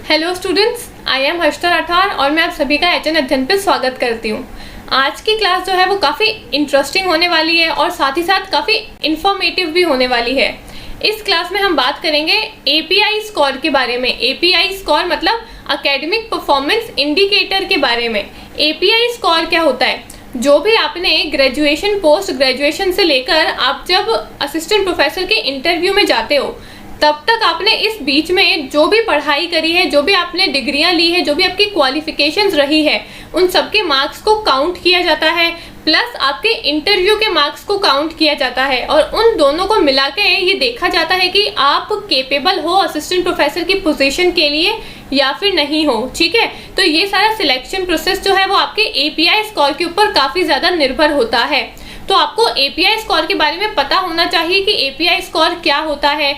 Hello students, I am Harshita Rathore और मैं आप सभी का एचएन अध्ययन पे स्वागत करती हूँ। आज की क्लास जो है वो काफ़ी इंटरेस्टिंग होने वाली है और साथ ही साथ काफ़ी इंफॉर्मेटिव भी होने वाली है। इस क्लास में हम बात करेंगे एपीआई स्कोर के बारे में। एपीआई स्कोर मतलब एकेडमिक परफॉर्मेंस इंडिकेटर के बारे में। एपीआई स्कोर क्या होता है? जो भी आपने ग्रेजुएशन, पोस्ट ग्रेजुएशन से लेकर आप जब असिस्टेंट प्रोफेसर के इंटरव्यू में जाते हो तब तक आपने इस बीच में जो भी पढ़ाई करी है, जो भी आपने डिग्रियां ली है, जो भी आपकी क्वालिफिकेशंस रही है, उन सबके मार्क्स को काउंट किया जाता है, प्लस आपके इंटरव्यू के मार्क्स को काउंट किया जाता है और उन दोनों को मिला के ये देखा जाता है कि आप केपेबल हो असिस्टेंट प्रोफेसर की पोजीशन के लिए या फिर नहीं हो। ठीक है, तो ये सारा सिलेक्शन प्रोसेस जो है वो आपके एपीआई स्कोर के ऊपर काफ़ी ज़्यादा निर्भर होता है। तो आपको एपीआई स्कोर के बारे में पता होना चाहिए कि एपीआई स्कोर क्या होता है,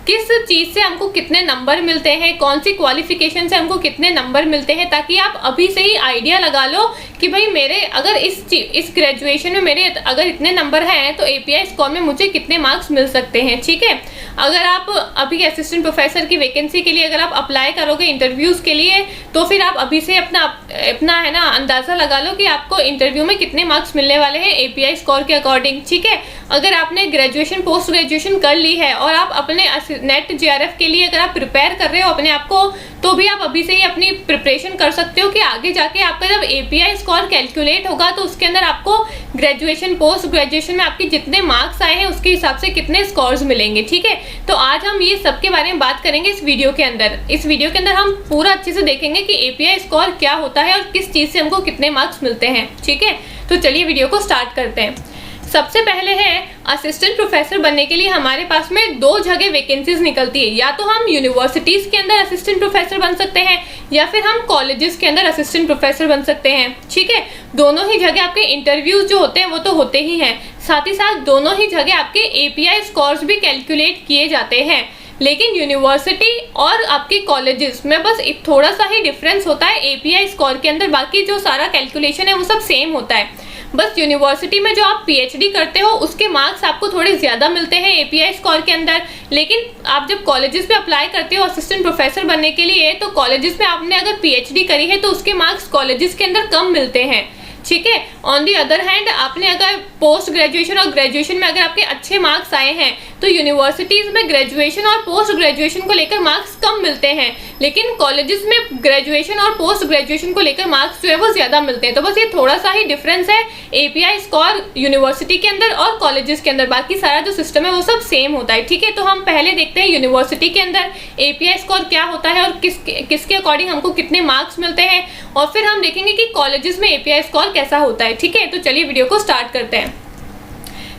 किस चीज़ से हमको कितने नंबर मिलते हैं, कौन सी क्वालिफिकेशन से हमको कितने नंबर मिलते हैं, ताकि आप अभी से ही आइडिया लगा लो कि भाई मेरे अगर इस ग्रेजुएशन में मेरे अगर इतने नंबर हैं तो एपीआई स्कोर में मुझे कितने मार्क्स मिल सकते हैं। ठीक है, अगर आप अभी असिस्टेंट प्रोफेसर की वैकेंसी के लिए अगर आप अप्लाई करोगे इंटरव्यूज़ के लिए तो फिर आप अभी से अपना है ना अंदाज़ा लगा लो कि आपको इंटरव्यू में कितने मार्क्स मिलने वाले हैं एपीआई स्कोर के अकॉर्डिंग। ठीक है, अगर आपने ग्रेजुएशन, पोस्ट ग्रेजुएशन कर ली है और आप अपने नेट जेआरएफ के लिए अगर आप प्रिपेयर कर रहे हो अपने आप को, तो भी आप अभी से ही अपनी प्रिपरेशन कर सकते हो कि आगे जाके आपका जब एपीआई स्कोर कैलकुलेट होगा तो उसके अंदर आपको ग्रेजुएशन, पोस्ट ग्रेजुएशन में आपके जितने मार्क्स आए हैं उसके हिसाब से कितने स्कोर्स मिलेंगे। ठीक है, तो आज हम ये सब के बारे में बात करेंगे इस वीडियो के अंदर। इस वीडियो के अंदर हम पूरा अच्छे से देखेंगे कि एपीआई स्कोर क्या होता है और किस चीज़ से हमको कितने मार्क्स मिलते हैं। ठीक है, तो चलिए वीडियो को स्टार्ट करते हैं। सबसे पहले है असिस्टेंट प्रोफेसर बनने के लिए हमारे पास में दो जगह वैकेंसीज निकलती है। या तो हम यूनिवर्सिटीज़ के अंदर असिस्टेंट प्रोफेसर बन सकते हैं या फिर हम कॉलेजेस के अंदर असिस्टेंट प्रोफेसर बन सकते हैं। ठीक है, दोनों ही जगह आपके इंटरव्यूज जो होते हैं वो तो होते ही हैं, साथ ही साथ दोनों ही जगह आपके एपीआई स्कोर्स भी कैलकुलेट किए जाते हैं। लेकिन यूनिवर्सिटी और आपके कॉलेजेस में बस एक थोड़ा सा ही डिफरेंस होता है एपीआई स्कोर के अंदर, बाकी जो सारा कैलकुलेशन है वो सब सेम होता है। बस यूनिवर्सिटी में जो आप पीएचडी करते हो उसके मार्क्स आपको थोड़े ज़्यादा मिलते हैं एपीआई स्कोर के अंदर, लेकिन आप जब कॉलेजेस में अप्लाई करते हो असिस्टेंट प्रोफेसर बनने के लिए तो कॉलेजेस में आपने अगर पीएचडी करी है तो उसके मार्क्स कॉलेजेस के अंदर कम मिलते हैं। ठीक है, ऑन दी अदर हैंड आपने अगर पोस्ट ग्रेजुएशन और ग्रेजुएशन में अगर आपके अच्छे मार्क्स आए हैं तो यूनिवर्सिटीज़ में ग्रेजुएशन और पोस्ट ग्रेजुएशन को लेकर मार्क्स कम मिलते हैं, लेकिन कॉलेजेस में ग्रेजुएशन और पोस्ट ग्रेजुएशन को लेकर मार्क्स जो है वो ज़्यादा मिलते हैं। तो बस ये थोड़ा सा ही डिफरेंस है एपीआई स्कोर यूनिवर्सिटी के अंदर और कॉलेजेस के अंदर, बाकी सारा जो सिस्टम है वो सब सेम होता है। ठीक है, तो हम पहले देखते हैं यूनिवर्सिटी के अंदर एपीआई स्कोर क्या होता है और किसके अकॉर्डिंग हमको कितने मार्क्स मिलते हैं, और फिर हम देखेंगे कि कॉलेजेस में एपीआई स्कोर कैसा होता है। ठीक है, तो चलिए वीडियो को स्टार्ट करते हैं।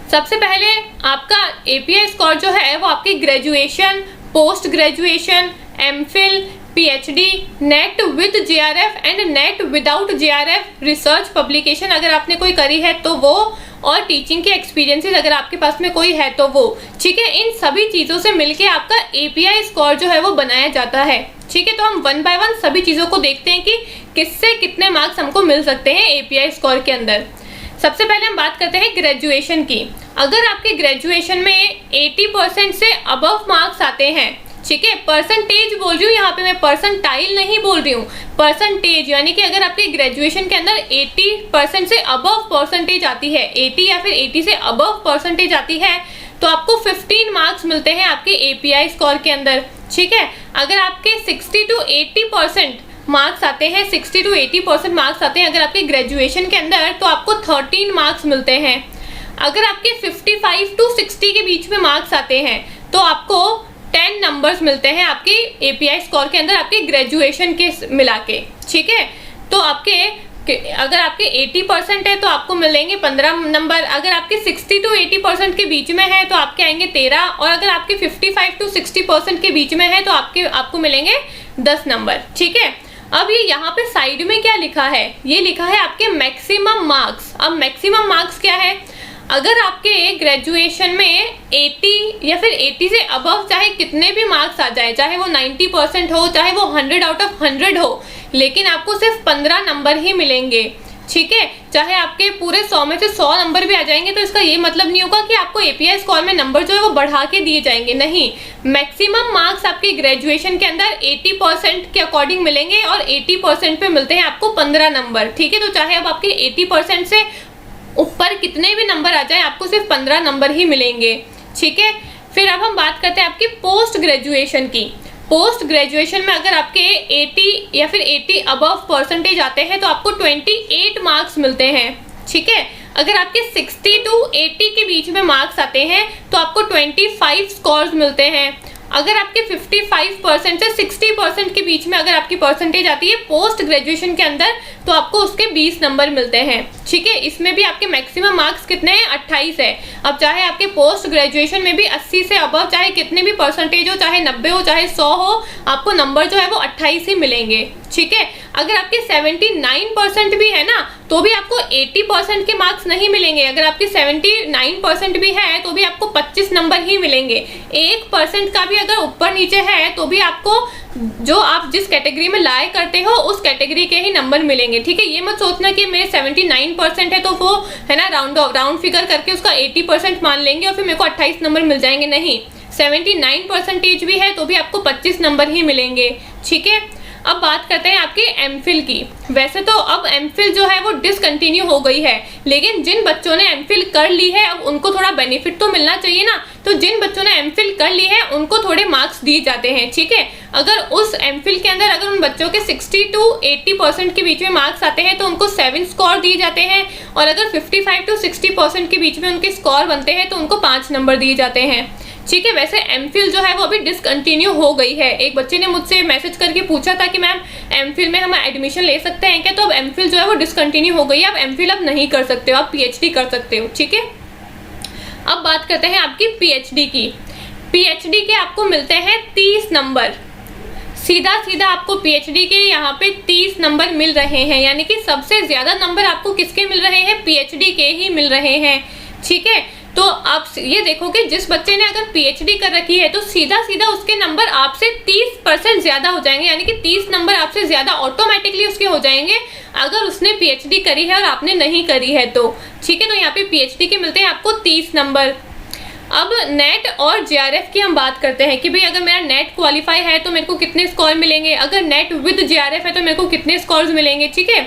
सबसे पहले आपका एपीआई स्कोर जो है वो आपकी graduation, post graduation, MPhil, PhD, net with JRF and net without JRF, research publication अगर आपने कोई करी है तो वो, और टीचिंग के एक्सपीरियंसेस अगर आपके पास में कोई है तो वो। ठीक है, इन सभी चीज़ों से मिलके आपका एपीआई स्कोर जो है वो बनाया जाता है। ठीक है, तो हम वन बाय वन सभी चीज़ों को देखते हैं कि किससे कितने मार्क्स हमको मिल सकते हैं एपीआई स्कोर के अंदर। सबसे पहले हम बात करते हैं ग्रेजुएशन की। अगर आपके ग्रेजुएशन में 80% से अबव मार्क्स आते हैं, ठीक है, परसेंटेज बोल रही हूँ यहाँ पे मैं, परसेंटाइल नहीं बोल रही हूँ, परसेंटेज, यानी कि अगर आपके ग्रेजुएशन के अंदर 80% से अबव परसेंटेज आती है, 80 या फिर 80 से अबव परसेंटेज आती है तो आपको 15 मार्क्स मिलते हैं आपके एपीआई स्कोर के अंदर। ठीक है, अगर आपके 60 to 80% मार्क्स आते हैं, 60 to 80% मार्क्स आते हैं अगर आपके ग्रेजुएशन के अंदर तो आपको 13 मार्क्स मिलते हैं। अगर आपके 55 to 60 के बीच में मार्क्स आते हैं तो आपको 10 नंबर्स मिलते हैं आपके एपीआई स्कोर के अंदर आपके ग्रेजुएशन के मिला के। ठीक है, तो अगर आपके 80% है तो आपको मिलेंगे 15 नंबर, अगर आपके 60 to 80% के बीच में है तो आपके आएंगे 13, और अगर आपके 55 to 60% के बीच में है तो आपको मिलेंगे 10 नंबर। ठीक है, अब ये यहाँ पे साइड में क्या लिखा है, ये लिखा है आपके मैक्सिमम मार्क्स। अब मैक्सिमम मार्क्स क्या है? अगर आपके ग्रेजुएशन में 80 या फिर 80 से अबव चाहे कितने भी मार्क्स आ जाए, चाहे वो 90% हो, चाहे वो 100 out of 100 हो, लेकिन आपको सिर्फ 15 नंबर ही मिलेंगे। ठीक है। चाहे आपके पूरे 100 में से 100 नंबर भी आ जाएंगे तो इसका ये मतलब नहीं होगा कि आपको एपीआई स्कोर में नंबर जो है वो बढ़ा के दिए जाएंगे, नहीं। मैक्सिमम मार्क्स आपके ग्रेजुएशन के अंदर 80% के अकॉर्डिंग मिलेंगे और 80% पे मिलते हैं आपको 15 नंबर, ठीक है। तो चाहे अब आपके 80% से ऊपर कितने भी नंबर आ जाए, आपको सिर्फ 15 नंबर ही मिलेंगे, ठीक है। फिर अब हम बात करते हैं आपकी पोस्ट ग्रेजुएशन की। पोस्ट ग्रेजुएशन में अगर आपके 80 या फिर 80 अबव परसेंटेज आते हैं तो आपको 28 मार्क्स मिलते हैं, ठीक है। अगर आपके 60 to 80 के बीच में मार्क्स आते हैं तो आपको 25 स्कोर्स मिलते हैं। अगर आपके 55% से 60% के बीच में अगर आपकी परसेंटेज आती है पोस्ट ग्रेजुएशन के अंदर तो आपको उसके 20 नंबर मिलते हैं, ठीक है। इसमें भी आपके मैक्सिमम मार्क्स कितने हैं, 28 है। अब चाहे आपके पोस्ट ग्रेजुएशन में भी 80 से अबव चाहे कितने भी परसेंटेज हो, चाहे 90 हो चाहे 100 हो, आपको नंबर जो है वो 28 ही मिलेंगे, ठीक है। अगर आपके 79% भी है ना तो भी आपको 80% के मार्क्स नहीं मिलेंगे। अगर आपके 79% भी है तो भी आपको 25 नंबर ही मिलेंगे। 1% का भी अगर ऊपर नीचे है तो भी आपको जो आप जिस कैटेगरी में लाए करते हो उस कैटेगरी के ही नंबर मिलेंगे, ठीक है। ये मत सोचना कि मेरे 79% है तो वो है ना राउंड फिगर करके उसका 80% मान लेंगे और फिर मेरे को 28 नंबर मिल जाएंगे, नहीं। 79% भी है तो भी आपको 25 नंबर ही मिलेंगे, ठीक है। अब बात करते हैं आपके एमफिल की। वैसे तो अब एमफिल जो है वो डिसकंटिन्यू हो गई है, लेकिन जिन बच्चों ने एमफिल कर ली है अब उनको थोड़ा बेनिफिट तो मिलना चाहिए ना। तो जिन बच्चों ने एमफिल कर ली है उनको थोड़े मार्क्स दिए जाते हैं, ठीक है। अगर उस एमफिल के अंदर अगर उन बच्चों के 60 to 80% के बीच में मार्क्स आते हैं तो उनको 7 स्कोर दिए जाते हैं और अगर 55 to 60% के बीच में उनके स्कोर बनते हैं तो उनको 5 नंबर दिए जाते हैं, ठीक है। वैसे एमफिल जो है वो अभी डिसकंटिन्यू हो गई है। एक बच्चे ने मुझसे मैसेज करके पूछा था कि मैम एमफिल में हम एडमिशन ले सकते हैं क्या, तो अब एमफिल जो है वो डिसकंटिन्यू हो गई है। अब एमफिल आप नहीं कर सकते हो, आप पीएचडी कर सकते हो, ठीक है। अब बात करते हैं आपकी पीएचडी की। पीएचडी के आपको मिलते हैं 30 नंबर। सीधा सीधा आपको पीएचडी के यहाँ पे 30 नंबर मिल रहे हैं, यानी कि सबसे ज्यादा नंबर आपको किसके मिल रहे हैं, पीएचडी के ही मिल रहे हैं, ठीक है। तो आप ये देखो कि जिस बच्चे ने अगर पीएचडी कर रखी है तो सीधा सीधा उसके नंबर आपसे 30% ज्यादा हो जाएंगे, यानी कि 30 नंबर आपसे ज्यादा ऑटोमेटिकली उसके हो जाएंगे अगर उसने पीएचडी करी है और आपने नहीं करी है तो, ठीक है। तो यहाँ पे पीएचडी के मिलते हैं आपको 30 नंबर। अब नेट और जेआरएफ की हम बात करते हैं कि भाई अगर मेरा नेट क्वालिफाई है तो मेरे को कितने स्कोर मिलेंगे, अगर नेट विद जेआरएफ है तो मेरे को कितने स्कोर्स मिलेंगे, ठीक है।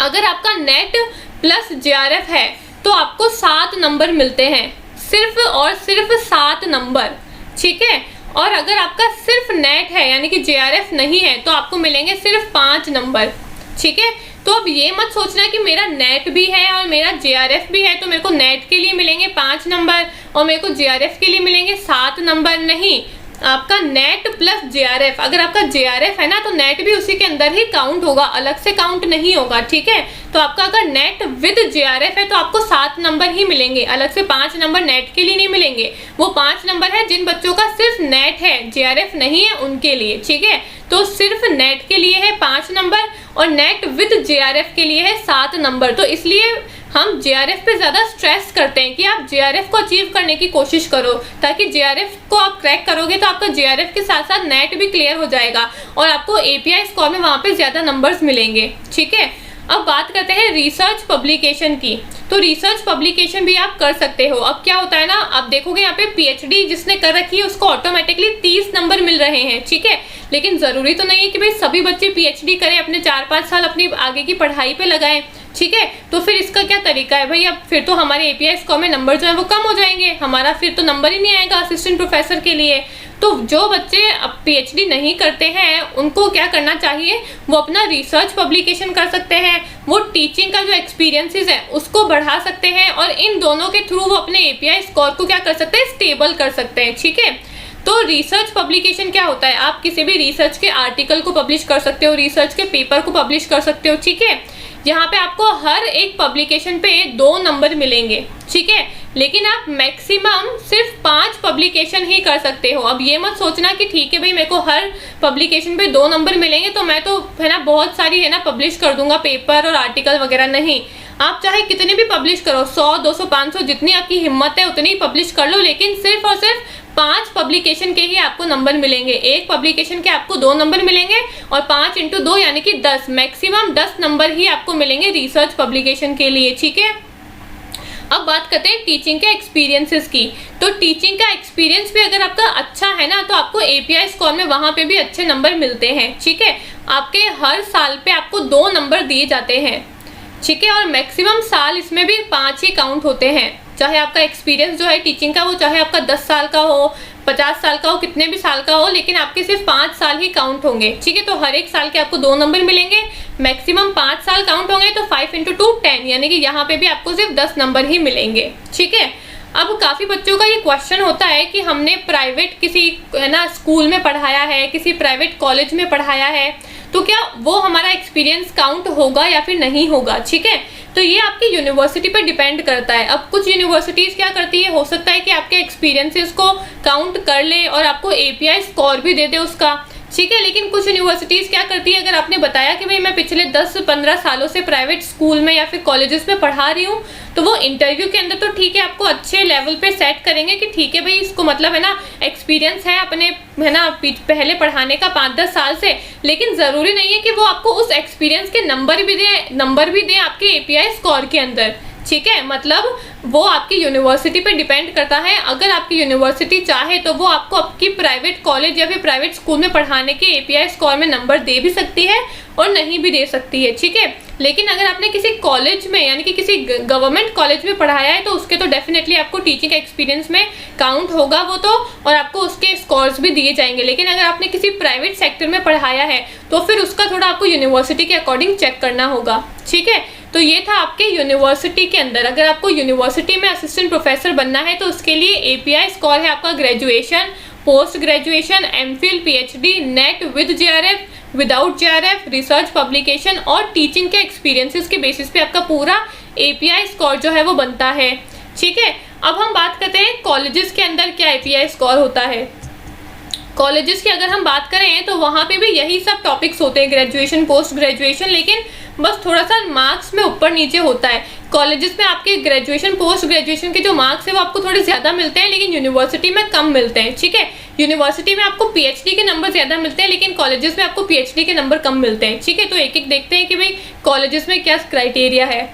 अगर आपका नेट प्लस जेआरएफ है तो आपको 7 नंबर मिलते हैं, सिर्फ और सिर्फ 7 नंबर, ठीक है। और अगर आपका सिर्फ नेट है यानी कि जेआरएफ नहीं है तो आपको मिलेंगे सिर्फ 5 नंबर, ठीक है। तो अब ये मत सोचना कि मेरा नेट भी है और मेरा जेआरएफ भी है तो मेरे को नेट के लिए मिलेंगे 5 नंबर और मेरे को जेआरएफ के लिए मिलेंगे 7 नंबर, नहीं। आपका नेट प्लस जेआरएफ, अगर आपका जेआरएफ है ना तो नेट भी उसी के अंदर ही काउंट होगा, अलग से काउंट नहीं होगा, ठीक है। तो आपका अगर नेट विद जेआरएफ है तो आपको 7 नंबर ही मिलेंगे, अलग से 5 नंबर नेट के लिए नहीं मिलेंगे। वो 5 नंबर है जिन बच्चों का सिर्फ नेट है, जेआरएफ नहीं है उनके लिए, ठीक है। तो सिर्फ नेट के लिए है 5 नंबर और नेट विद जेआरएफ के लिए है 7 नंबर। तो इसलिए हम जेआरएफ पे ज़्यादा स्ट्रेस करते हैं कि आप जेआरएफ को अचीव करने की कोशिश करो, ताकि जेआरएफ को आप क्रैक करोगे तो आपका जेआरएफ के साथ साथ नेट भी क्लियर हो जाएगा और आपको एपीआई स्कोर में वहाँ पे ज़्यादा नंबर्स मिलेंगे, ठीक है। अब बात करते हैं रिसर्च पब्लिकेशन की। तो रिसर्च पब्लिकेशन भी आप कर सकते हो। अब क्या होता है ना, आप देखोगे यहाँ पे पीएचडी जिसने कर रखी है उसको ऑटोमेटिकली 30 नंबर मिल रहे हैं, ठीक है। लेकिन ज़रूरी तो नहीं है कि भाई सभी बच्चे पीएचडी करें, अपने 4-5 साल अपनी आगे की पढ़ाई पे लगाएं, ठीक है। तो फिर इसका क्या तरीका है भाई, अब फिर तो हमारे एपीआई स्कोर में नंबर जो है वो कम हो जाएंगे, हमारा फिर तो नंबर ही नहीं आएगा असिस्टेंट प्रोफेसर के लिए। तो जो बच्चे अब पीएचडी नहीं करते हैं उनको क्या करना चाहिए, वो अपना रिसर्च पब्लिकेशन कर सकते हैं, वो टीचिंग का जो एक्सपीरियंसेस है उसको बढ़ा सकते हैं और इन दोनों के थ्रू वो अपने एपीआई स्कोर को क्या कर सकते हैं, स्टेबल कर सकते हैं, ठीक है। तो रिसर्च पब्लिकेशन क्या होता है, आप किसी भी रिसर्च के आर्टिकल को पब्लिश कर सकते हो, रिसर्च के पेपर को पब्लिश कर सकते हो, ठीक है। यहाँ पे आपको हर एक पब्लिकेशन पे 2 नंबर मिलेंगे, ठीक है। लेकिन आप मैक्सिमम सिर्फ 5 पब्लिकेशन ही कर सकते हो। अब ये मत सोचना कि ठीक है भाई मेरे को हर पब्लिकेशन पे 2 नंबर मिलेंगे तो मैं तो है ना बहुत सारी है ना पब्लिश कर दूंगा पेपर और आर्टिकल वगैरह, नहीं। आप चाहे कितने भी पब्लिश करो, 100, 200, 500 जितनी आपकी हिम्मत है उतनी पब्लिश कर लो, लेकिन सिर्फ और सिर्फ 5 पब्लिकेशन के ही आपको नंबर मिलेंगे। एक पब्लिकेशन के आपको 2 नंबर मिलेंगे और 5 × 2 यानी कि 10, मैक्सिमम 10 नंबर ही आपको मिलेंगे रिसर्च पब्लिकेशन के लिए, ठीक है। अब बात करते हैं टीचिंग के एक्सपीरियंसेस की। तो टीचिंग का एक्सपीरियंस भी अगर आपका अच्छा है ना, तो आपको एपीआई स्कोर में वहाँ पे भी अच्छे नंबर मिलते हैं, ठीक है। आपके हर साल पे आपको 2 नंबर दिए जाते हैं, ठीक है, और मैक्सिमम साल इसमें भी 5 ही काउंट होते हैं। चाहे आपका एक्सपीरियंस जो है टीचिंग का वो चाहे आपका 10 साल का हो, 50 साल का हो, कितने भी साल का हो, लेकिन आपके सिर्फ 5 साल ही काउंट होंगे, ठीक है। तो हर एक साल के आपको 2 नंबर मिलेंगे, मैक्सिमम 5 साल काउंट होंगे, तो 5 × 2 10, यानी कि यहाँ पे भी आपको सिर्फ 10 नंबर ही मिलेंगे, ठीक है। अब काफ़ी बच्चों का ये क्वेश्चन होता है कि हमने प्राइवेट किसी है ना स्कूल में पढ़ाया है, किसी प्राइवेट कॉलेज में पढ़ाया है, तो क्या वो हमारा एक्सपीरियंस काउंट होगा या फिर नहीं होगा, ठीक है। तो ये आपकी यूनिवर्सिटी पे डिपेंड करता है। अब कुछ यूनिवर्सिटीज़ क्या करती है, हो सकता है कि आपके एक्सपीरियंसेस को काउंट कर ले और आपको एपीआई स्कोर भी दे दे उसका, ठीक है। लेकिन कुछ यूनिवर्सिटीज़ क्या करती है, अगर आपने बताया कि भाई मैं पिछले 10-15 सालों से प्राइवेट स्कूल में या फिर कॉलेजेस में पढ़ा रही हूँ, तो वो इंटरव्यू के अंदर तो ठीक है आपको अच्छे लेवल पे सेट करेंगे कि ठीक है भाई इसको मतलब है ना एक्सपीरियंस है अपने है ना पहले पढ़ाने का 5-10 साल से, लेकिन ज़रूरी नहीं है कि वो आपको उस एक्सपीरियंस के नंबर भी दें आपके एपीआई स्कोर के अंदर, ठीक है। मतलब वो आपकी यूनिवर्सिटी पे डिपेंड करता है। अगर आपकी यूनिवर्सिटी चाहे तो वो आपको आपकी प्राइवेट कॉलेज या फिर प्राइवेट स्कूल में पढ़ाने के एपीआई स्कोर में नंबर दे भी सकती है और नहीं भी दे सकती है, ठीक है। लेकिन अगर आपने किसी कॉलेज में यानी कि किसी गवर्नमेंट कॉलेज में पढ़ाया है तो उसके तो डेफिनेटली आपको टीचिंग एक्सपीरियंस में काउंट होगा वो तो, और आपको उसके स्कोर्स भी दिए जाएंगे। लेकिन अगर आपने किसी प्राइवेट सेक्टर में पढ़ाया है तो फिर उसका थोड़ा आपको यूनिवर्सिटी के अकॉर्डिंग चेक करना होगा, ठीक है। तो ये था आपके यूनिवर्सिटी के अंदर। अगर आपको यूनिवर्सिटी में असिस्टेंट प्रोफेसर बनना है तो उसके लिए एपीआई स्कोर है आपका graduation, post graduation, MPhil, PhD, net with JRF, without JRF, research publication और टीचिंग के एक्सपीरियंसेस के बेसिस पे आपका पूरा एपीआई स्कोर जो है वो बनता है, ठीक है। अब हम बात करते हैं कॉलेजेस के अंदर क्या एपीआई स्कोर होता है। कॉलेजेस की अगर हम बात करें तो वहाँ पे भी यही सब टॉपिक्स होते हैं, ग्रेजुएशन, पोस्ट ग्रेजुएशन, लेकिन बस थोड़ा सा मार्क्स में ऊपर नीचे होता है। कॉलेजेस में आपके ग्रेजुएशन, पोस्ट ग्रेजुएशन के जो मार्क्स है वो आपको थोड़े ज़्यादा मिलते हैं, लेकिन यूनिवर्सिटी में कम मिलते हैं, ठीक है। यूनिवर्सिटी में आपको पीएचडी के नंबर ज़्यादा मिलते हैं, लेकिन कॉलेजेस में आपको पीएचडी के नंबर कम मिलते हैं, ठीक है। तो एक एक देखते हैं कि भाई कॉलेजेस में क्या क्राइटेरिया है।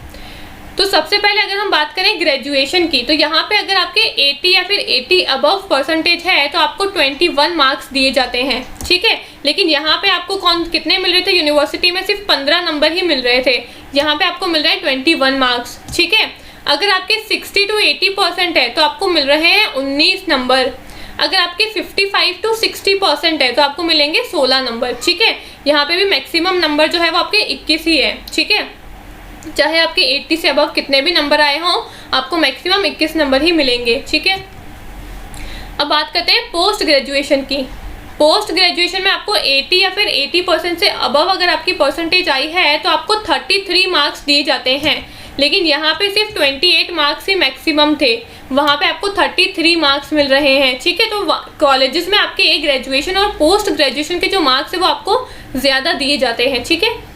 तो सबसे पहले अगर हम बात करें ग्रेजुएशन की, तो यहाँ पे अगर आपके 80 या फिर 80 अबव परसेंटेज है तो आपको 21 मार्क्स दिए जाते हैं, ठीक है। लेकिन यहाँ पे आपको कितने मिल रहे थे, यूनिवर्सिटी में सिर्फ 15 नंबर ही मिल रहे थे, यहाँ पे आपको मिल रहा है 21 मार्क्स, ठीक है। अगर आपके 60 to 80% है तो आपको मिल रहे हैं 19 नंबर। अगर आपके 55 to 60% है तो आपको मिलेंगे 16 नंबर, ठीक है। यहाँ पे भी मैक्सिमम नंबर जो है वो आपके 21 ही है, ठीक है। चाहे आपके 80 से अबव कितने भी नंबर आए हों, आपको मैक्सिमम 21 नंबर ही मिलेंगे, ठीक है। अब बात करते हैं पोस्ट ग्रेजुएशन की। पोस्ट ग्रेजुएशन में आपको 80 या फिर 80% से अबव अगर आपकी परसेंटेज आई है तो आपको 33 मार्क्स दिए जाते हैं, लेकिन यहाँ पे सिर्फ 28 मार्क्स ही मैक्सिमम थे, वहाँ पे आपको 33 मार्क्स मिल रहे हैं, ठीक है। तो कॉलेजेस में आपके ग्रेजुएशन और पोस्ट ग्रेजुएशन के जो मार्क्स है वो आपको ज़्यादा दिए जाते हैं, ठीक है।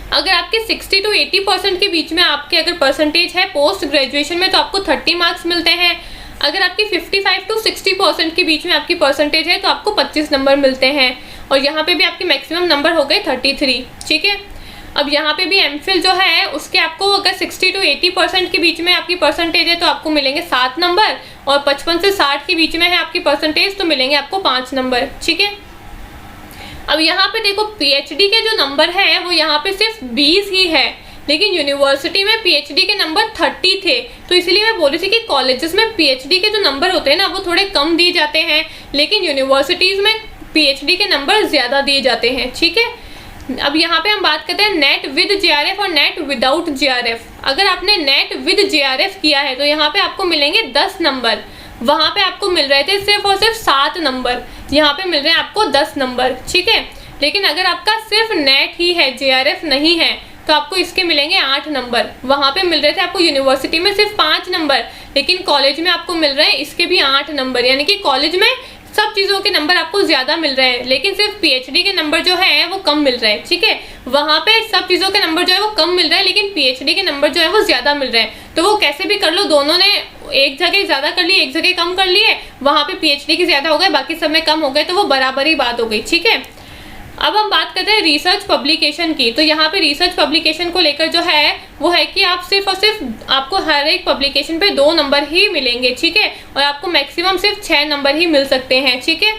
अगर आपके 60 to 80% के बीच में आपके अगर परसेंटेज है पोस्ट ग्रेजुएशन में तो आपको 30 मार्क्स मिलते हैं। अगर आपकी 55 to 60% के बीच में आपकी परसेंटेज है तो आपको 25 नंबर मिलते हैं, और यहाँ पे भी आपके मैक्सिमम नंबर हो गए 33, ठीक है। अब यहाँ पे भी एमफिल जो है उसके आपको अगर 60 to 80% के बीच में आपकी परसेंटेज है तो आपको मिलेंगे 7 नंबर, और 55 से 60 के बीच में है आपकी परसेंटेज तो मिलेंगे आपको 5 नंबर, ठीक है। अब यहाँ पे देखो पीएचडी के जो नंबर है वो यहाँ पे सिर्फ 20 ही है, लेकिन यूनिवर्सिटी में पीएचडी के नंबर 30 थे। तो इसलिए मैं बोल रही थी कि कॉलेजेस में पीएचडी के जो नंबर होते हैं ना वो थोड़े कम दिए जाते हैं, लेकिन यूनिवर्सिटीज़ में पीएचडी के नंबर ज़्यादा दिए जाते हैं, ठीक है। अब यहाँ पे हम बात करते हैं नेट विद जेआरएफ और नेट विदाउट जेआरएफ। अगर आपने नेट विद जेआरएफ किया है तो यहाँ पे आपको मिलेंगे 10 नंबर, वहाँ पे आपको मिल रहे थे सिर्फ और सिर्फ 7 नंबर, यहाँ पे मिल रहे हैं आपको 10 नंबर, ठीक है। लेकिन अगर आपका सिर्फ नेट ही है, जेआरएफ नहीं है, तो आपको इसके मिलेंगे 8 नंबर। वहाँ पे मिल रहे थे आपको यूनिवर्सिटी में सिर्फ 5 नंबर, लेकिन कॉलेज में आपको मिल रहे हैं इसके भी 8 नंबर, यानी कि कॉलेज में सब चीज़ों के नंबर आपको ज़्यादा मिल रहे हैं, लेकिन सिर्फ पीएचडी के नंबर जो है वो कम मिल रहे हैं, ठीक है। वहाँ पे सब चीज़ों के नंबर जो है वो कम मिल रहे हैं, लेकिन पीएचडी के नंबर जो है वो ज़्यादा मिल रहे हैं। तो वो कैसे भी कर लो, दोनों ने एक जगह ज़्यादा कर लिए, एक जगह कम कर लिए, वहाँ पे पीएचडी के ज़्यादा हो गए, बाकी सब में कम हो गए, तो वो बराबर ही बात हो गई। ठीक है, अब हम बात करते हैं रिसर्च पब्लिकेशन की। तो यहाँ पे रिसर्च पब्लिकेशन को लेकर जो है वो है कि आप सिर्फ और सिर्फ आपको हर एक पब्लिकेशन पे 2 नंबर ही मिलेंगे। ठीक है, और आपको मैक्सिमम सिर्फ 6 नंबर ही मिल सकते हैं। ठीक है,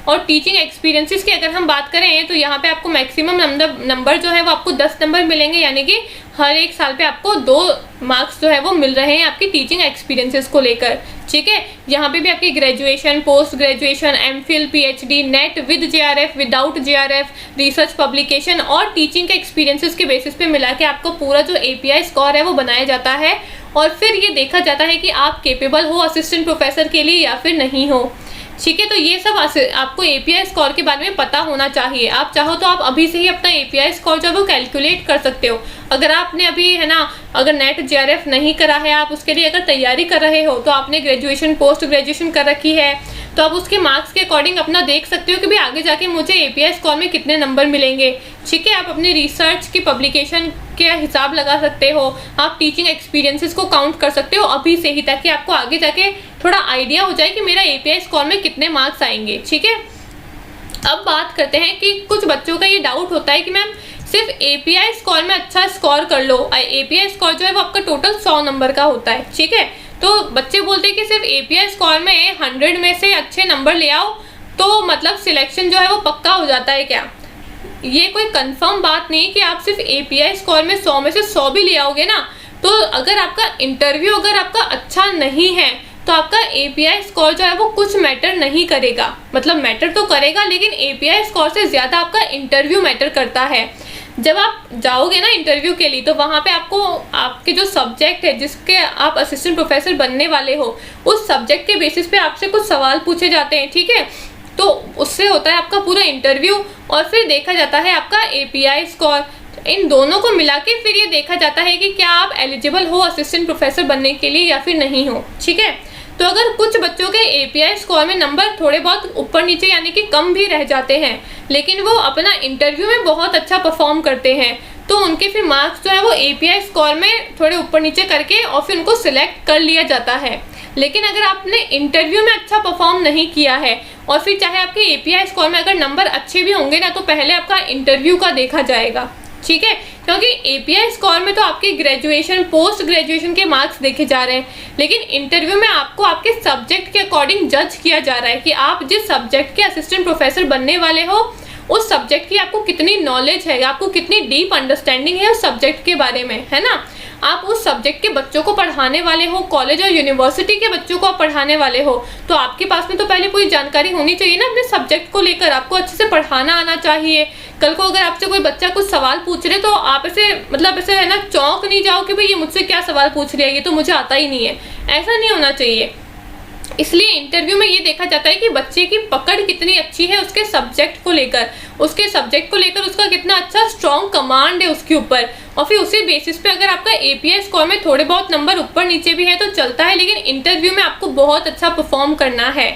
और टीचिंग एक्सपीरियंसेस की अगर हम बात करें तो यहाँ पे आपको मैक्सिमम नंबर जो है वो आपको 10 नंबर मिलेंगे, यानी कि हर एक साल पे आपको 2 मार्क्स जो है वो मिल रहे हैं आपकी टीचिंग एक्सपीरियंसेस को लेकर। ठीक है, यहाँ पे भी आपकी graduation, post graduation, MPhil, PhD, net with JRF, without JRF, research publication और टीचिंग के एक्सपीरियंसेस के बेसिस पे मिला के आपको पूरा जो एपीआई स्कोर है वो बनाया जाता है, और फिर ये देखा जाता है कि आप केपेबल हो असिस्टेंट प्रोफेसर के लिए या फिर नहीं हो। ठीक है, तो ये सब आपको एपीआई स्कोर के बारे में पता होना चाहिए। आप चाहो तो आप अभी से ही अपना एपीआई स्कोर जो है वो कैलकुलेट कर सकते हो। अगर आपने अभी है ना, अगर नेट जेआरएफ नहीं करा है, आप उसके लिए अगर तैयारी कर रहे हो, तो आपने ग्रेजुएशन, पोस्ट ग्रेजुएशन कर रखी है, तो आप उसके मार्क्स के अकॉर्डिंग अपना देख सकते हो कि भाई आगे जाके मुझे एपीआई स्कोर में कितने नंबर मिलेंगे। ठीक है, आप अपनी रिसर्च की पब्लिकेशन के हिसाब लगा सकते हो, आप टीचिंग एक्सपीरियंसेस को काउंट कर सकते हो अभी से ही, ताकि आपको आगे जाके थोड़ा आइडिया हो जाए कि मेरा एपीआई स्कोर में कितने मार्क्स आएंगे। ठीक है, अब बात करते हैं कि कुछ बच्चों का ये डाउट होता है कि मैम सिर्फ एपीआई स्कोर में अच्छा स्कोर कर लो, एपीआई स्कोर जो है वो आपका टोटल 100 नंबर का होता है। ठीक है, तो बच्चे बोलते हैं कि सिर्फ एपीआई स्कोर में 100 में से अच्छे नंबर ले आओ तो मतलब सिलेक्शन जो है वो पक्का हो जाता है क्या? ये कोई कंफर्म बात नहीं कि आप सिर्फ एपीआई स्कोर में 100 में से 100 भी ले आओगे ना, तो अगर आपका इंटरव्यू अगर आपका अच्छा नहीं है तो आपका एपीआई स्कोर जो है वो कुछ मैटर नहीं करेगा। मतलब मैटर तो करेगा, लेकिन एपीआई स्कोर से ज़्यादा आपका इंटरव्यू मैटर करता है। जब आप जाओगे ना इंटरव्यू के लिए, तो वहाँ पे आपको आपके जो सब्जेक्ट है जिसके आप असिस्टेंट प्रोफेसर बनने वाले हो, उस सब्जेक्ट के बेसिस पे आपसे कुछ सवाल पूछे जाते हैं। ठीक है, तो उससे होता है आपका पूरा इंटरव्यू, और फिर देखा जाता है आपका एपीआई स्कोर। इन दोनों को मिला के फिर ये देखा जाता है कि क्या आप एलिजिबल हो असिस्टेंट प्रोफेसर बनने के लिए या फिर नहीं हो। ठीक है, तो अगर कुछ बच्चों के एपीआई स्कोर में नंबर थोड़े बहुत ऊपर नीचे यानी कि कम भी रह जाते हैं, लेकिन वो अपना इंटरव्यू में बहुत अच्छा परफॉर्म करते हैं, तो उनके फिर मार्क्स जो है वो एपीआई स्कोर में थोड़े ऊपर नीचे करके और फिर उनको सिलेक्ट कर लिया जाता है। लेकिन अगर आपने इंटरव्यू में अच्छा परफॉर्म नहीं किया है और फिर चाहे आपके एपीआई स्कोर में अगर नंबर अच्छे भी होंगे ना, तो पहले आपका इंटरव्यू का देखा जाएगा। ठीक है, क्योंकि एपीआई स्कोर में तो आपकी ग्रेजुएशन, पोस्ट ग्रेजुएशन के मार्क्स देखे जा रहे हैं, लेकिन इंटरव्यू में आपको आपके सब्जेक्ट के अकॉर्डिंग जज किया जा रहा है कि आप जिस सब्जेक्ट के असिस्टेंट प्रोफेसर बनने वाले हो उस सब्जेक्ट की आपको कितनी नॉलेज है, आपको कितनी डीप अंडरस्टैंडिंग है उस सब्जेक्ट के बारे में, है ना। आप उस सब्जेक्ट के बच्चों को पढ़ाने वाले हो, कॉलेज और यूनिवर्सिटी के बच्चों को आप पढ़ाने वाले हो, तो आपके पास में तो पहले पूरी जानकारी होनी चाहिए ना अपने सब्जेक्ट को लेकर। आपको अच्छे से पढ़ाना आना चाहिए। कल को अगर आपसे कोई बच्चा कुछ सवाल पूछ रहे तो आप ऐसे मतलब ऐसे है ना चौंक नहीं जाओ कि भाई ये मुझसे क्या सवाल पूछ रही है, ये तो मुझे आता ही नहीं है। ऐसा नहीं होना चाहिए। इसलिए इंटरव्यू में ये देखा जाता है कि बच्चे की पकड़ कितनी अच्छी है उसके सब्जेक्ट को लेकर, उसका कितना अच्छा स्ट्रॉन्ग कमांड है उसके ऊपर, और फिर उसी बेसिस पे अगर आपका एपीआई स्कोर में थोड़े बहुत नंबर ऊपर नीचे भी है तो चलता है, लेकिन इंटरव्यू में आपको बहुत अच्छा परफॉर्म करना है।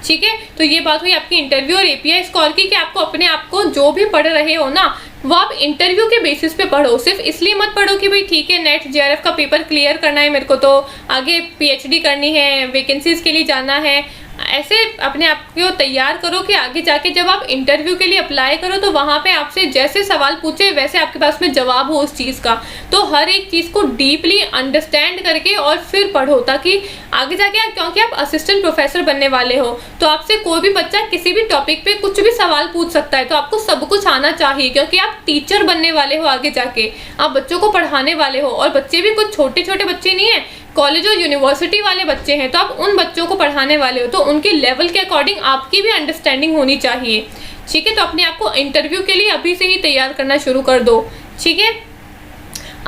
ठीक है, तो ये बात हुई आपकी इंटरव्यू और एपीआई स्कोर की कि आपको अपने आप को जो भी पढ़ रहे हो ना वो आप इंटरव्यू के बेसिस पे पढ़ो। सिर्फ इसलिए मत पढ़ो कि भाई ठीक है नेट जेआरएफ का पेपर क्लियर करना है मेरे को, तो आगे पीएचडी करनी है, वैकेंसीज के लिए जाना है। ऐसे अपने आप को तैयार करो कि आगे जाके जब आप इंटरव्यू के लिए अप्लाई करो तो वहाँ पे आपसे जैसे सवाल पूछे वैसे आपके पास में जवाब हो उस चीज़ का। तो हर एक चीज़ को डीपली अंडरस्टैंड करके और फिर पढ़ो, ताकि आगे जाके क्योंकि आप असिस्टेंट प्रोफेसर बनने वाले हो तो आपसे कोई भी बच्चा किसी भी टॉपिक पे कुछ भी सवाल पूछ सकता है। तो आपको सब कुछ आना चाहिए, क्योंकि आप टीचर बनने वाले हो, आगे जाके आप बच्चों को पढ़ाने वाले हो। और बच्चे भी कुछ छोटे छोटे बच्चे नहीं है, कॉलेज और यूनिवर्सिटी वाले बच्चे हैं, तो आप उन बच्चों को पढ़ाने वाले हो, तो उनके लेवल के अकॉर्डिंग आपकी भी अंडरस्टैंडिंग होनी चाहिए। ठीक है, तो अपने आप को इंटरव्यू के लिए अभी से ही तैयार करना शुरू कर दो। ठीक है,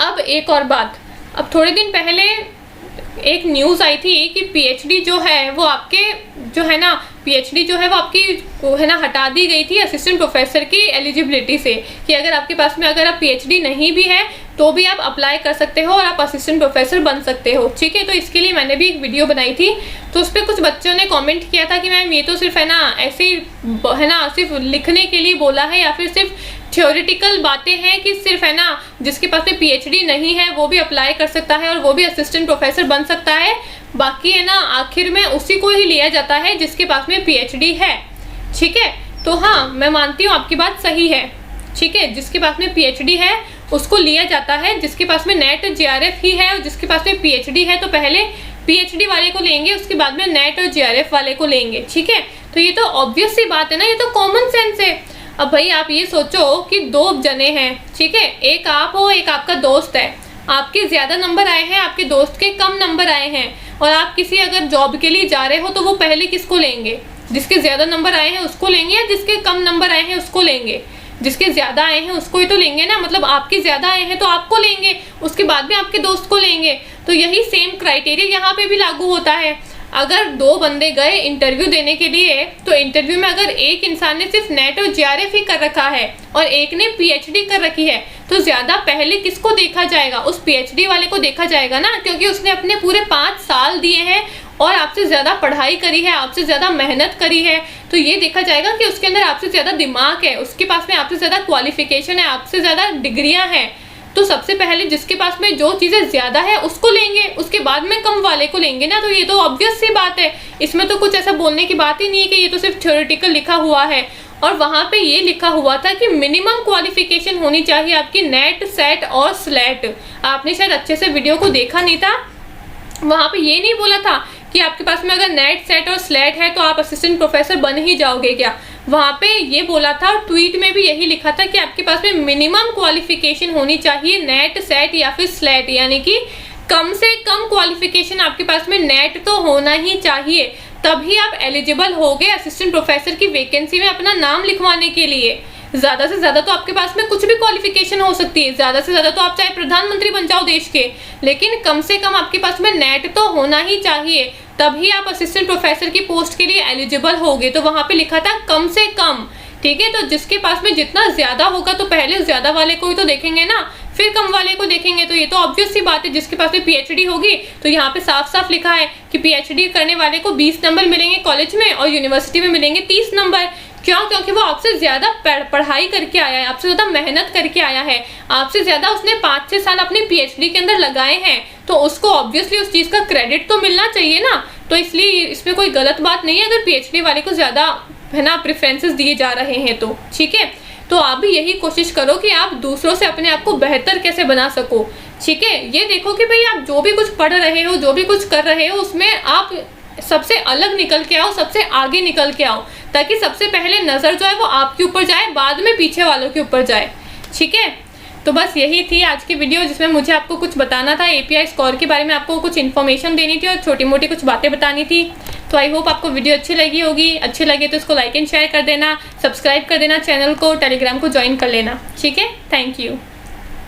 अब एक और बात, अब थोड़े दिन पहले एक न्यूज़ आई थी कि पीएचडी जो है वो आपके जो है ना पीएचडी जो है वो आपकी है ना हटा दी गई थी असिस्टेंट प्रोफेसर की एलिजिबिलिटी से, कि अगर आपके पास में अगर आप पीएचडी नहीं भी है तो भी आप अप्लाई कर सकते हो और आप असिस्टेंट प्रोफेसर बन सकते हो। ठीक है, तो इसके लिए मैंने भी एक वीडियो बनाई थी, तो उस पर कुछ बच्चों ने कमेंट किया था कि मैम ये तो सिर्फ है ना ऐसे ही है ना सिर्फ लिखने के लिए बोला है, या फिर सिर्फ थ्योरेटिकल बातें हैं कि सिर्फ है ना जिसके पास में पीएचडी नहीं है वो भी अप्लाई कर सकता है और वो भी असिस्टेंट प्रोफेसर बन सकता है, बाकी है ना आखिर में उसी को ही लिया जाता है जिसके पास में पीएचडी है। ठीक है, तो हाँ मैं मानती हूँ आपकी बात सही है। ठीक है, जिसके पास में पीएचडी है उसको लिया जाता है, जिसके पास में नेट जेआरएफ ही है और जिसके पास में पीएचडी है तो पहले पीएचडी वाले को लेंगे, उसके बाद में नेट और जेआरएफ वाले को लेंगे। ठीक है, तो ये तो ऑब्वियस सी बात है ना, ये तो कॉमन सेंस है। अब भाई आप ये सोचो कि 2 जने हैं, ठीक है, एक आप हो एक आपका दोस्त है, आपके ज़्यादा नंबर आए हैं, आपके दोस्त के कम नंबर आए हैं, और आप किसी अगर जॉब के लिए जा रहे हो तो वो पहले किसको लेंगे? जिसके ज़्यादा नंबर आए हैं उसको लेंगे या जिसके कम नंबर आए हैं उसको लेंगे? जिसके ज़्यादा आए हैं उसको ही तो लेंगे ना, मतलब आपके ज़्यादा आए हैं तो आपको लेंगे, उसके बाद में आपके दोस्त को लेंगे। तो यही सेम क्राइटेरिया यहाँ पे भी लागू होता है। अगर 2 बंदे गए इंटरव्यू देने के लिए तो इंटरव्यू में अगर एक इंसान ने सिर्फ नेट और जेआरएफ ही कर रखा है और एक ने पीएचडी कर रखी है तो ज़्यादा पहले किसको देखा जाएगा? उस पीएचडी वाले को देखा जाएगा ना, क्योंकि उसने अपने पूरे 5 साल दिए हैं और आपसे ज़्यादा पढ़ाई करी है, आपसे ज़्यादा मेहनत करी है। तो ये देखा जाएगा कि उसके अंदर आपसे ज़्यादा दिमाग है, उसके पास में आपसे ज़्यादा क्वालिफिकेशन है, आपसे ज़्यादा डिग्रियां हैं। तो सबसे पहले जिसके पास में जो चीज़ें ज़्यादा है उसको लेंगे, उसके बाद में कम वाले को लेंगे ना। तो ये तो ऑब्वियस सी बात है, इसमें तो कुछ ऐसा बोलने की बात ही नहीं है कि ये तो सिर्फ थ्योरेटिकल लिखा हुआ है। और वहाँ पे ये लिखा हुआ था कि मिनिमम क्वालिफिकेशन होनी चाहिए आपकी नेट, सेट और स्लेट। आपने शायद अच्छे से वीडियो को देखा नहीं था, वहाँ पे ये नहीं बोला था कि आपके पास में अगर नेट, सेट और स्लेट है तो आप असिस्टेंट प्रोफेसर बन ही जाओगे क्या। वहाँ पे ये बोला था और ट्वीट में भी यही लिखा था कि आपके पास में मिनिमम क्वालिफिकेशन होनी चाहिए नेट, सेट या फिर स्लेट, यानी कि कम से कम क्वालिफिकेशन आपके पास में नेट तो होना ही चाहिए, तभी आप एलिजिबल होगे असिस्टेंट प्रोफेसर की वैकेंसी में अपना नाम लिखवाने के लिए। ज़्यादा से ज़्यादा तो आपके पास में कुछ भी क्वालिफिकेशन हो सकती है, ज़्यादा से ज़्यादा तो आप चाहे प्रधानमंत्री बन जाओ देश के, लेकिन कम से कम आपके पास में नेट तो होना ही चाहिए, तभी आप असिस्टेंट प्रोफेसर की पोस्ट के लिए एलिजिबल होगे। तो वहाँ पे लिखा था कम से कम। ठीक है, तो जिसके पास में जितना ज़्यादा होगा तो पहले ज़्यादा वाले को ही तो देखेंगे ना, फिर कम वाले को देखेंगे। तो ये तो ऑब्वियस सी बात है, जिसके पास में पीएचडी होगी तो यहाँ पे साफ साफ लिखा है कि पीएचडी करने वाले को 20 नंबर मिलेंगे कॉलेज में और यूनिवर्सिटी में मिलेंगे 30 नंबर। क्यों? क्योंकि वो आपसे ज़्यादा पढ़ाई करके आया है, आपसे ज़्यादा मेहनत करके आया है, आपसे ज़्यादा उसने 5-6 साल अपनी पीएचडी के अंदर लगाए हैं, तो उसको ऑब्वियसली उस चीज़ का क्रेडिट तो मिलना चाहिए ना। तो इसलिए इसमें कोई गलत बात नहीं है अगर पीएचडी वाले को ज़्यादा है ना प्रेफरेंसेस दिए जा रहे हैं तो। ठीक है, तो आप भी यही कोशिश करो कि आप दूसरों से अपने आप को बेहतर कैसे बना सको। ठीक है, ये देखो कि भाई आप जो भी कुछ पढ़ रहे हो, जो भी कुछ कर रहे हो, उसमें आप सबसे अलग निकल के आओ, सबसे आगे निकल के आओ, ताकि सबसे पहले नज़र जो है वो आपके ऊपर जाए, बाद में पीछे वालों के ऊपर जाए। ठीक है, तो बस यही थी आज की वीडियो जिसमें मुझे आपको कुछ बताना था, एपीआई स्कोर के बारे में आपको कुछ इन्फॉर्मेशन देनी थी और छोटी मोटी कुछ बातें बतानी थी। तो आई होप आपको वीडियो अच्छी लगी होगी। अच्छी लगे तो इसको लाइक एंड शेयर कर देना, सब्सक्राइब कर देना चैनल को, टेलीग्राम को ज्वाइन कर लेना। ठीक है, थैंक यू।